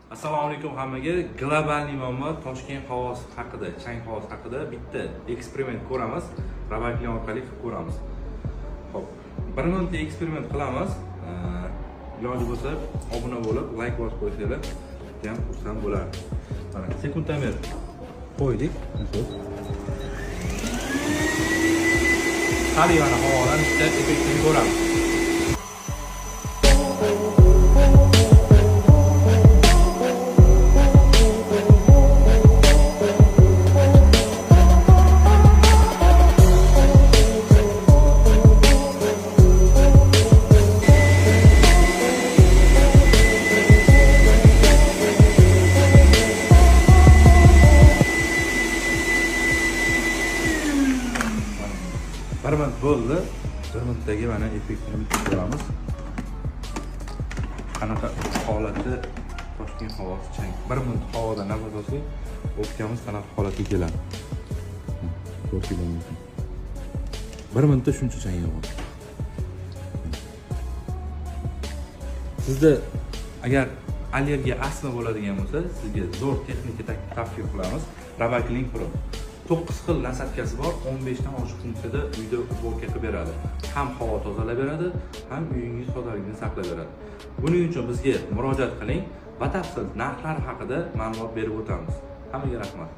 Assalomu alaykum hammaga. Globalniy muammo Toshkent havosi haqida, chang havosi haqida bitta eksperiment ko'ramiz. Rabakling orqali qilib ko'ramiz. Xo'p, 1 minutda eksperiment qilamiz. Iloji bo'lsa obuna bo'lib, like bosib qo'ysanglar, ham xursand bo'lardi. Mana sekundamir qo'ydik. Hali yana havodan ikkita effektini ko'ramiz. Bir minut bo'ldi. 1 minutdagi mana effektini ko'ramiz. Qanaqa holatda Toshkent havosi chang. 1 minut havoda nafas olsak, optikamiz qanaqa holatga keladi. Ko'rsatib 1 minutda shuncha chang yog'adi. Sizda agar allergiya, astma bo'ladigan bo'lsa, sizga zo'r texnika tavsiya qilamiz. Rabakling Pro 9 xil nasatkasi bor, 15 dan oshiq funksiyada uyda uborka qilib beradi. Ham havo tozalab beradi, ham uyingiz tozaligini saqlab beradi. Buning uchun bizga murojaat qiling. Batafsil narxlar haqida ma'lumot berib o'tamiz. Hammaga rahmat.